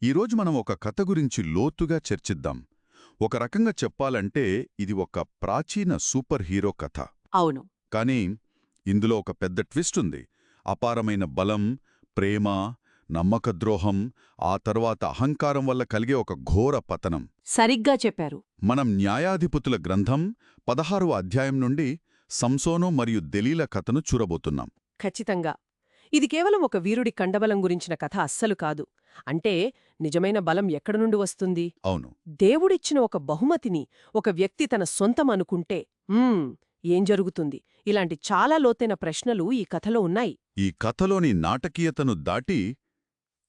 ఈరోజు మనం ఒక కథ గురించి లోతుగా చర్చిద్దాం. ఒక రకంగా చెప్పాలంటే ఇది ఒక ప్రాచీన సూపర్ హీరో కథ. అవును. కానీ ఇందులో ఒక పెద్ద ట్విస్ట్ ఉంది. అపారమైన బలం, ప్రేమ, నమ్మకద్రోహం, ఆ తర్వాత అహంకారం వల్ల కలిగే ఒక ఘోర పతనం. సరిగ్గా చెప్పారు. మనం న్యాయాధిపతుల గ్రంథం 16వ అధ్యాయం నుండి సంసోను మరియు దెలీలా కథను చూడబోతున్నాం. ఖచ్చితంగా. ఇది కేవలం ఒక వీరుడి కండబలం గురించిన కథ అస్సలు కాదు. అంటే నిజమైన బలం ఎక్కడి నుండి వస్తుంది? అవును, దేవుడిచ్చిన ఒక బహుమతిని ఒక వ్యక్తి తన సొంతం అనుకుంటే ఏం జరుగుతుంది? ఇలాంటి చాలా లోతైన ప్రశ్నలు ఈ కథలో ఉన్నాయి. ఈ కథలోని నాటకీయతను దాటి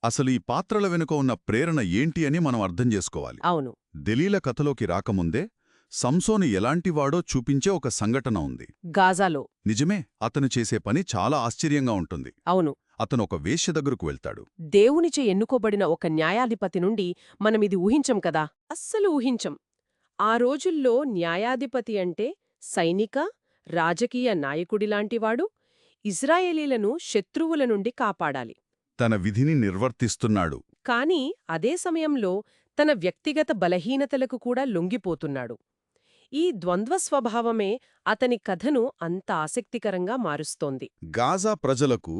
అసలు ఈ పాత్రల వెనుక ఉన్న ప్రేరణ ఏంటి అని మనం అర్థం చేసుకోవాలి. అవును. దెలీలా కథలోకి రాకముందే సంసోను ఎలాంటివాడో చూపించే ఒక సంఘటన ఉంది. గాజాలో. నిజమే, అతను చేసే పని చాలా ఆశ్చర్యంగా ఉంటుంది. అవును. అతను ఒక వేశ్య దగ్గరకు వెళ్తాడు. దేవునిచే ఎన్నుకోబడిన ఒక న్యాయాధిపతి నుండి మనమిది ఊహించం కదా, అస్సలు ఊహించం. ఆ రోజుల్లో న్యాయాధిపతి అంటే సైనిక, రాజకీయ నాయకుడిలాంటివాడు. ఇజ్రాయేలీలను శత్రువుల నుండి కాపాడాలి. తన విధిని నిర్వర్తిస్తున్నాడు. కాని అదే సమయంలో తన వ్యక్తిగత బలహీనతలకు కూడా లొంగిపోతున్నాడు. ఈ ద్వంద్వ స్వభావమే అతని కథను అంత ఆసక్తికరంగా మారుస్తోంది. గాజా ప్రజలకు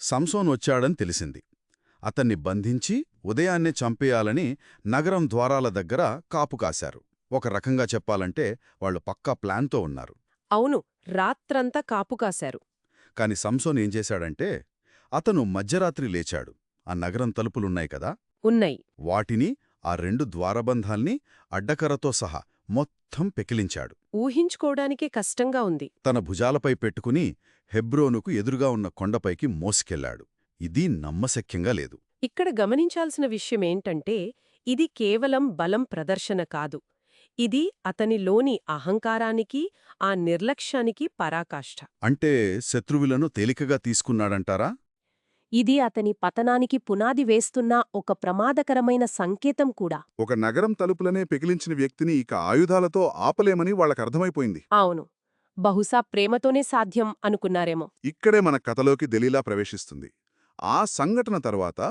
సంసోన్ వచ్చాడని తెలిసింది. అతన్ని బంధించి ఉదయాన్నే చంపేయాలని నగరం ద్వారాల దగ్గర కాపు కాశారు. ఒక రకంగా చెప్పాలంటే వాళ్లు పక్కా ప్లాన్తో ఉన్నారు. అవును, రాత్రంతా కాపుకాశారు. కాని సంసోన్ ఏం చేశాడంటే అతను మధ్యరాత్రి లేచాడు. ఆ నగరం తలుపులున్నాయి కదా, ఉన్నాయి. వాటిని, ఆ 2 ద్వారబంధాల్ని అడ్డకర్రతో సహా మొత్తం పెకిలించాడు. ఊహించుకోవడానికే కష్టంగా ఉంది. తన భుజాలపై పెట్టుకుని హెబ్రోనుకు ఎదురుగా ఉన్న కొండపైకి మోసుకెళ్లాడు. ఇది నమ్మశక్యంగా లేదు. ఇక్కడ గమనించాల్సిన విషయమేంటంటే ఇది కేవలం బలం ప్రదర్శన కాదు. ఇది అతనిలోని అహంకారానికి, ఆ నిర్లక్ష్యానికి పరాకాష్ఠ. అంటే శత్రువులను తేలికగా తీసుకున్నాడంటారా? ఇది అతని పతనానికి పునాది వేస్తున్న ఒక ప్రమాదకరమైన సంకేతం కూడా. ఒక నగరం తలుపులనే పెకిలించిన వ్యక్తిని ఇక ఆయుధాలతో ఆపలేమని వాళ్ళకర్థమైపోయింది. అవును. బహుశా ప్రేమతోనే సాధ్యం అనుకున్నారేమో. ఇక్కడే మన కథలోకి దెలీలా ప్రవేశిస్తుంది. ఆ సంఘటన తర్వాత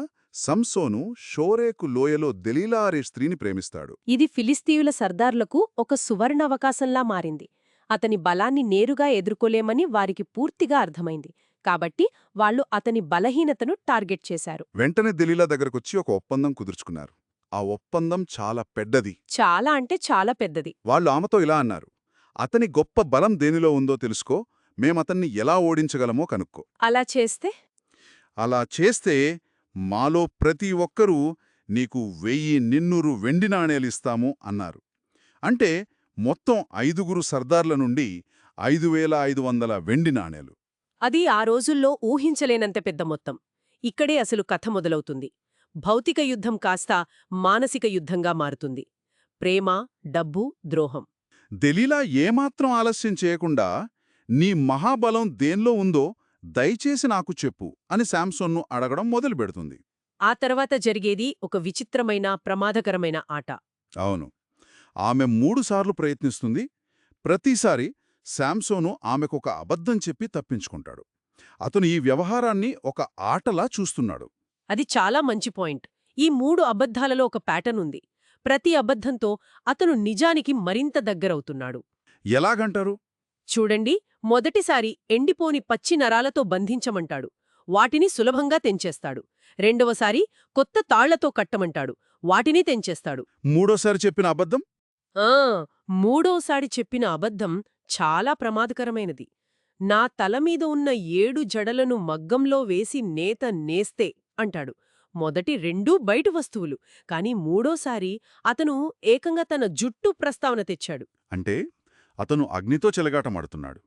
సంసోను షోరేకు లోయలో దెలీలా అనే స్త్రీని ప్రేమిస్తాడు. ఇది ఫిలిస్తీయుల సర్దార్లకు ఒక సువర్ణావకాశంలా మారింది. అతని బలాన్ని నేరుగా ఎదుర్కోలేమని వారికి పూర్తిగా అర్థమైంది. కాబట్టి వాళ్లు అతని బలహీనతను టార్గెట్ చేశారు. వెంటనే దెలీలా దగ్గరకొచ్చి ఒక ఒప్పందం కుదుర్చుకున్నారు. ఆ ఒప్పందం చాలా పెద్దది. చాలా అంటే చాలా పెద్దది. వాళ్ళు ఆమెతో ఇలా అన్నారు: అతని గొప్ప బలం దేనిలో ఉందో తెలుసుకో, మేమతన్ని ఎలా ఓడించగలమో కనుక్కో. అలా చేస్తే మాలో ప్రతి ఒక్కరూ నీకు 1000 వెండి నాణేలిస్తాము అన్నారు. అంటే మొత్తం 5 సర్దార్ల నుండి 5500 వెండి నాణేలు. అది ఆ రోజుల్లో ఊహించలేనంత పెద్ద మొత్తం. ఇక్కడే అసలు కథ మొదలవుతుంది. భౌతిక యుద్ధం కాస్త మానసిక యుద్ధంగా మారుతుంది. ప్రేమ, డబ్బు, ద్రోహం. దెలీలా ఏమాత్రం ఆలస్యం చేయకుండా, నీ మహాబలం దేన్లో ఉందో దయచేసి నాకు చెప్పు అని శాంసోన్ను అడగడం మొదలుపెడుతుంది. ఆ తర్వాత జరిగేది ఒక విచిత్రమైన, ప్రమాదకరమైన ఆట. అవును, ఆమె 3 సార్లు ప్రయత్నిస్తుంది. ప్రతిసారి శాంసోను ఆమెకొక అబద్ధం చెప్పి తప్పించుకుంటాడు. అతను ఈ వ్యవహారాన్ని ఒక ఆటలా చూస్తున్నాడు. అది చాలా మంచి పాయింట్. ఈ 3 అబద్ధాలలో ఒక ప్యాటర్న్ ఉంది. ప్రతి అబద్ధంతో అతను నిజానికి మరింత దగ్గరవుతున్నాడు. ఎలాగంటారు? చూడండి, మొదటిసారి ఎండిపోని పచ్చి నరాలతో బంధించమంటాడు. వాటిని సులభంగా తెంచేస్తాడు. రెండవసారి కొత్త తాళ్లతో కట్టమంటాడు. వాటిని తెంచేస్తాడు. మూడోసారి చెప్పిన అబద్ధం? మూడోసారి చెప్పిన అబద్ధం చాలా ప్రమాదకరమైనది. నా తలమీద ఉన్న 7 జడలను మగ్గంలో వేసి నేత నేస్తే అంటాడు. మొదటి 2 బయటి వస్తువులు. కాని మూడోసారి అతను ఏకంగా తన జుట్టు ప్రస్తావన తెచ్చాడు. అంటే అతను అగ్నితో చెలగాటమాడుతున్నాడు.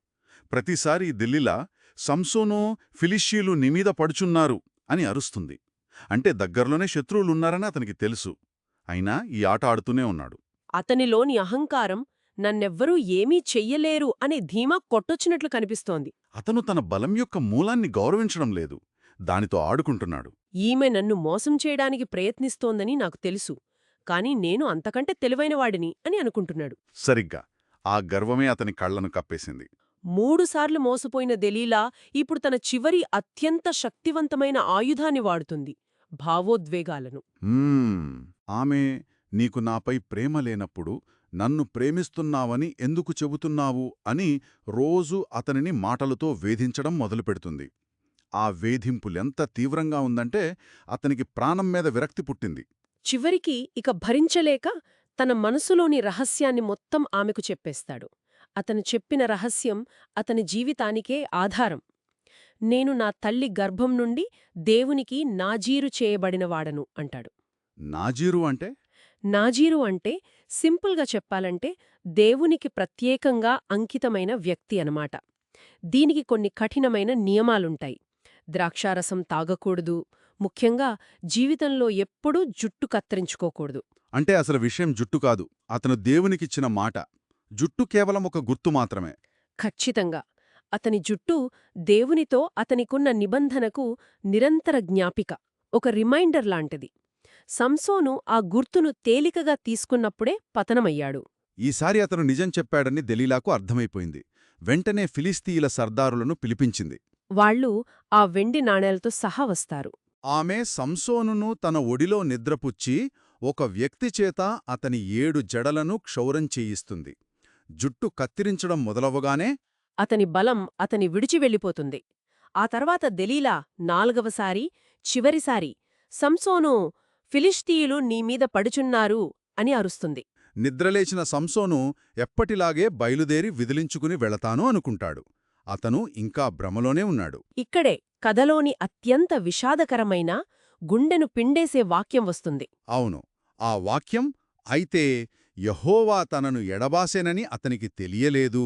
ప్రతిసారి దెలీలా సంసోను, ఫిలిష్షీయులు నిమీద పడుచున్నారు అని అరుస్తుంది. అంటే దగ్గర్లోనే శత్రువులున్నారని అతనికి తెలుసు. అయినా ఈ ఆట ఆడుతూనే ఉన్నాడు. అతనిలోని అహంకారం నన్నెవ్వరూ ఏమీ చెయ్యలేరు అనే ధీమా కొట్టొచ్చినట్లు కనిపిస్తోంది. అతను తన బలం యొక్క మూలాన్ని గౌరవించడం లేదు, దానితో ఆడుకుంటున్నాడు. ఈమె నన్ను మోసం చేయడానికి ప్రయత్నిస్తోందని నాకు తెలుసు, కాని నేను అంతకంటే తెలివైనవాడిని అని అనుకుంటున్నాడు. సరిగ్గా ఆ గర్వమే అతని కళ్లను కప్పేసింది. 3 సార్లు మోసపోయిన దెలీలా ఇప్పుడు తన చివరి అత్యంత శక్తివంతమైన ఆయుధాన్ని వాడుతుంది. భావోద్వేగాలను. ఆమె నీకు నాపై ప్రేమ లేనప్పుడు నన్ను ప్రేమిస్తున్నావని ఎందుకు చెబుతున్నావు అని రోజూ అతనిని మాటలతో వేధించడం మొదలుపెడుతుంది. ఆ వేధింపులెంత తీవ్రంగా ఉందంటే అతనికి ప్రాణం మీద విరక్తి పుట్టింది. చివరికి ఇక భరించలేక తన మనసులోని రహస్యాన్ని మొత్తం ఆమెకు చెప్పేస్తాడు. అతను చెప్పిన రహస్యం అతని జీవితానికే ఆధారం. నేను నా తల్లి గర్భం నుండి దేవునికి నాజీరు చేయబడినవాడను అంటాడు. నాజీరు అంటే? నాజీరు అంటే సింపుల్గా చెప్పాలంటే దేవునికి ప్రత్యేకంగా అంకితమైన వ్యక్తి అనమాట. దీనికి కొన్ని కఠినమైన నియమాలుంటాయి. ద్రాక్షారసం తాగకూడదు, ముఖ్యంగా జీవితంలో ఎప్పుడూ జుట్టు కత్తిరించుకోకూడదు. అంటే అసలు విషయం జుట్టు కాదు, అతను దేవునికిచ్చిన మాట. జుట్టు కేవలం ఒక గుర్తు మాత్రమే. ఖచ్చితంగా అతని జుట్టు దేవునితో అతనికున్న నిబంధనకు నిరంతర జ్ఞాపిక, ఒక రిమైండర్ లాంటిది. సంసోను ఆ గుర్తును తేలికగా తీసుకున్నప్పుడే పతనమయ్యాడు. ఈసారి అతను నిజం చెప్పాడని దెలీలాకు అర్థమైపోయింది. వెంటనే ఫిలిస్తీయుల సర్దారులను పిలిపించింది. వాళ్ళు ఆ వెండి నాణేలతో సహా వస్తారు. ఆమె సంసోనును తన ఒడిలో నిద్రపుచ్చి ఒక వ్యక్తి చేత అతని 7 జడలను క్షౌరం చేయిస్తుంది. జుట్టు కత్తిరించడం మొదలవగానే అతని బలం అతని విడిచి వెళ్ళిపోతుంది. ఆ తర్వాత దెలీలా 4వసారి, చివరిసారి సంసోను, ఫిలిష్తీయులు నీమీద పడుచున్నారు అని అరుస్తుంది. నిద్రలేచిన సంసోను ఎప్పటిలాగే బయలుదేరి విదిలించుకుని వెళతాను అనుకుంటాడు. అతను ఇంకా భ్రమలోనే ఉన్నాడు. ఇక్కడే కథలోని అత్యంత విషాదకరమైన, గుండెను పిండేసే వాక్యం వస్తుంది. అవును, ఆ వాక్యం అయితే యెహోవా తనను ఎడబాసెనని అతనికి తెలియలేదు.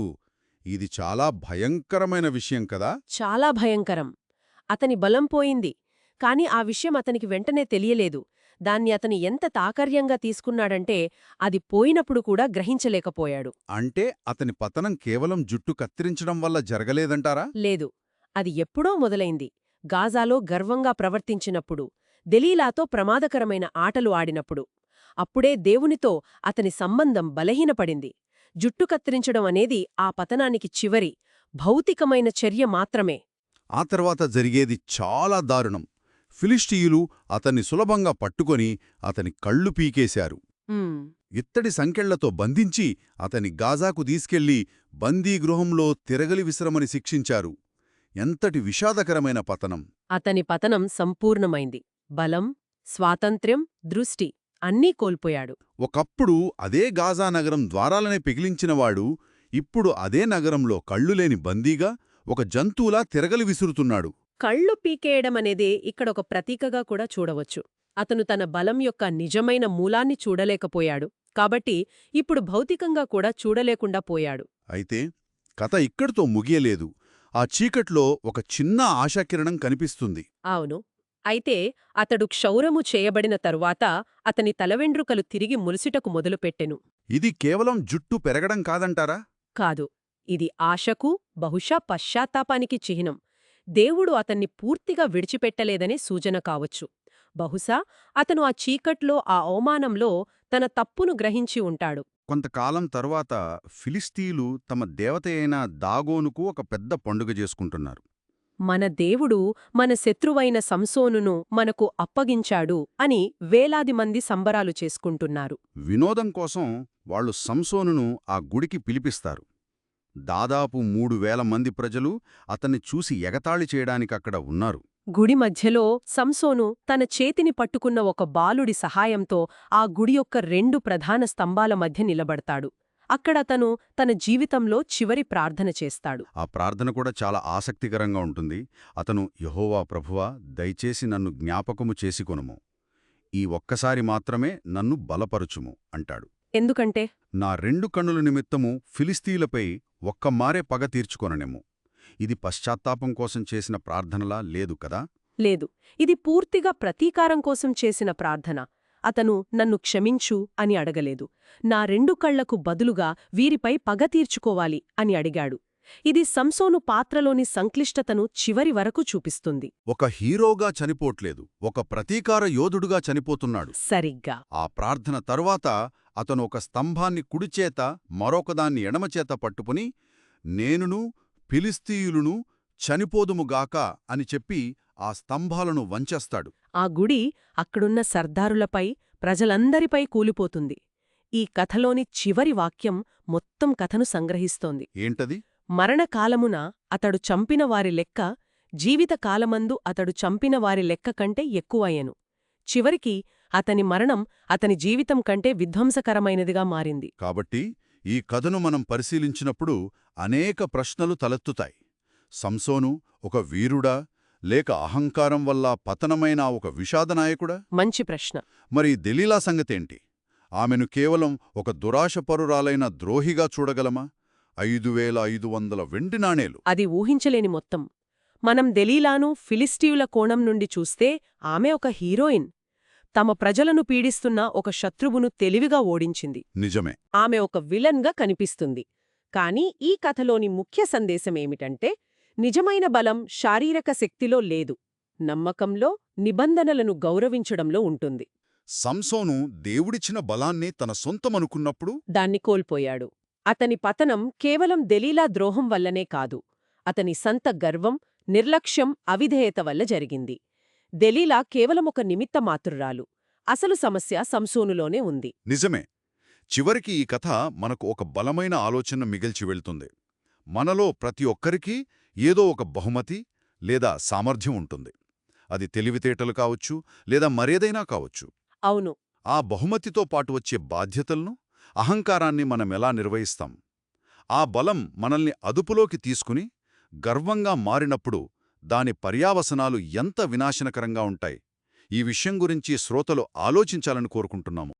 ఇది చాలా భయంకరమైన విషయం కదా. చాలా భయంకరం. అతని బలం పోయింది, కాని ఆ విషయం అతనికి వెంటనే తెలియలేదు. దాన్ని అతను ఎంత తాకర్యంగా తీసుకున్నాడంటే అది పోయినప్పుడు కూడా గ్రహించలేకపోయాడు. అంటే అతని పతనం కేవలం జుట్టు కత్తిరించడం వల్ల జరగలేదంటారా? లేదు, అది ఎప్పుడో మొదలైంది. గాజాలో గర్వంగా ప్రవర్తించినప్పుడు, దెలీలాతో ప్రమాదకరమైన ఆటలు ఆడినప్పుడు. అప్పుడే దేవునితో అతని సంబంధం బలహీనపడింది. జుట్టు కత్తిరించడం అనేది ఆ పతనానికి చివరి, భౌతికమైన చర్య మాత్రమే. ఆ తర్వాత జరిగేది చాలా దారుణం. ఫిలిష్తీయులు అతన్ని సులభంగా పట్టుకొని అతని కళ్ళు పీకేశారు. ఇత్తడి సంకెళ్లతో బంధించి అతని గాజాకు తీసుకెళ్లి బందీగృహంలో తిరగలి విశ్రమని శిక్షించారు. ఎంతటి విషాదకరమైన పతనం! అతని పతనం సంపూర్ణమైంది. బలం, స్వాతంత్ర్యం, దృష్టి అన్నీ కోల్పోయాడు. ఒకప్పుడు అదే గాజా నగరం ద్వారాలనే పిగిలించినవాడు ఇప్పుడు అదే నగరంలో కళ్ళులేని బందీగా ఒక జంతువులా తిరగలి విసురుతున్నాడు. కళ్ళు పీకేయడమనేదే ఇక్కడొక ప్రతీకగా కూడా చూడవచ్చు. అతను తన బలం యొక్క నిజమైన మూలాన్ని చూడలేకపోయాడు, కాబట్టి ఇప్పుడు భౌతికంగా కూడా చూడలేకుండా పోయాడు. అయితే కథ ఇక్కడితో ముగియలేదు. ఆ చీకట్లో ఒక చిన్న ఆశాకిరణం కనిపిస్తుంది. అవును. అయితే అతడు క్షౌరము చేయబడిన తరువాత అతని తలవెండ్రుకలు తిరిగి ములిసిటకు మొదలుపెట్టెను. ఇది కేవలం జుట్టు పెరగడం కాదంటారా? కాదు, ఇది ఆశకు, బహుశా పశ్చాత్తాపానికి చిహ్నం. దేవుడు అతన్ని పూర్తిగా విడిచిపెట్టలేదనే సూచన కావచ్చు. బహుశా అతను ఆ చీకట్లో, ఆ అవమానంలో తన తప్పును గ్రహించి ఉంటాడు. కొంతకాలం తరువాత ఫిలిస్తీయులు తమ దేవతయైన దాగోనుకు ఒక పెద్ద పండుగ చేసుకుంటున్నారు. మన దేవుడు మన శత్రువైన సంసోనును మనకు అప్పగించాడు అని వేలాది మంది సంబరాలు చేసుకుంటున్నారు. వినోదం కోసం వాళ్ళు సంసోనును ఆ గుడికి పిలిపిస్తారు. దాదాపు 3000 మంది ప్రజలు అతన్ని చూసి ఎగతాళి చేయడానికక్కడ ఉన్నారు. గుడి మధ్యలో సంసోను తన చేతిని పట్టుకున్న ఒక బాలుడి సహాయంతో ఆ గుడి యొక్క 2 ప్రధాన స్తంభాల మధ్య నిలబడతాడు. అక్కడ తను తన జీవితంలో చివరి ప్రార్థన చేస్తాడు. ఆ ప్రార్థన కూడా చాలా ఆసక్తికరంగా ఉంటుంది. అతను, యెహోవా ప్రభువా, దయచేసి నన్ను జ్ఞాపకము చేసుకొనుము. ఈ ఒక్కసారి మాత్రమే నన్ను బలపరుచుము అంటాడు. ఎందుకంటే నా 2 కన్నుల నిమిత్తము ఫిలిస్తీయులపై ఒక్కమారే పగ తీర్చుకొననెము. ఇది పశ్చాత్తాపం కోసం చేసిన ప్రార్థనలా లేదు కదా? లేదు, ఇది పూర్తిగా ప్రతీకారం కోసం చేసిన ప్రార్థన. అతను నన్ను క్షమించు అని అడగలేదు. నా 2 కళ్లకు బదులుగా వీరిపై పగ తీర్చుకోవాలి అని అడిగాడు. ఇది సంసోను పాత్రలోని సంక్లిష్టతను చివరి వరకు చూపిస్తుంది. ఒక హీరోగా చనిపోట్లేదు, ఒక ప్రతీకార యోధుడుగా చనిపోతున్నాడు. సరిగ్గా. ఆ ప్రార్థన తరువాత అతను ఒక స్తంభాన్ని కుడిచేత, మరొకదాన్ని ఎడమచేత పట్టుకుని, నేనును ఫిలిస్తీయులును చనిపోదుముగాక అని చెప్పి ఆ స్తంభాలను వంచేస్తాడు. ఆ గుడి అక్కడున్న సర్దారులపై, ప్రజలందరిపై కూలిపోతుంది. ఈ కథలోని చివరి వాక్యం మొత్తం కథను సంగ్రహిస్తోంది. ఏంటది? మరణకాలమున అతడు చంపిన వారి లెక్క జీవితకాలమందు అతడు చంపిన వారి లెక్క కంటే ఎక్కువయ్యెను. చివరికి అతని మరణం అతని జీవితం కంటే విధ్వంసకరమైనదిగా మారింది. కాబట్టి ఈ కథను మనం పరిశీలించినప్పుడు అనేక ప్రశ్నలు తలెత్తుతాయి. సంసోను ఒక వీరుడా, లేక అహంకారం వల్ల పతనమైన ఒక విషాదనాయకుడా? మంచి ప్రశ్న. మరి దెలీలా సంగతేంటి? ఆమెను కేవలం ఒక దురాశపరురాలైన ద్రోహిగా చూడగలమా? 5500 వెండి నాణేలు! అది ఊహించలేని మొత్తం. మనం దెలీలాను ఫిలిస్టీయుల కోణం నుండి చూస్తే ఆమె ఒక హీరోయిన్. తమ ప్రజలను పీడిస్తున్న ఒక శత్రువును తెలివిగా ఓడించింది. నిజమే. ఆమె ఒక విలన్గా కనిపిస్తుంది. కాని ఈ కథలోని ముఖ్య సందేశమేమిటంటే, నిజమైన బలం శారీరక శక్తిలో లేదు, నమ్మకంలో, నిబంధనలను గౌరవించడంలో ఉంటుంది. సంసోను దేవుడిచ్చిన బలాన్ని తన సొంతమనుకున్నప్పుడు దాన్ని కోల్పోయాడు. అతని పతనం కేవలం దెలీలా ద్రోహం వల్లనే కాదు, అతని సంత గర్వం, నిర్లక్ష్యం, అవిధేయత వల్ల జరిగింది. దెలీలా కేవలం ఒక నిమిత్త మాత్రురాలు. అసలు సమస్య సంసోనులోనే ఉంది. నిజమే. చివరికి ఈ కథ మనకు ఒక బలమైన ఆలోచన మిగిల్చి వెళ్తుంది. మనలో ప్రతి ఒక్కరికీ ఏదో ఒక బహుమతి లేదా సామర్థ్యం ఉంటుంది. అది తెలివితేటలు కావచ్చు, లేదా మరేదైనా కావచ్చు. అవును. ఆ బహుమతితో పాటు వచ్చే బాధ్యతలను, అహంకారాన్ని మనమెలా నిర్వహిస్తాం? ఆ బలం మనల్ని అదుపులోకి తీసుకుని గర్వంగా మారినప్పుడు దాని పర్యావసనాలు ఎంత వినాశనకరంగా ఉంటాయి? ఈ విషయం గురించి శ్రోతలు ఆలోచించాలని కోరుకుంటున్నాము.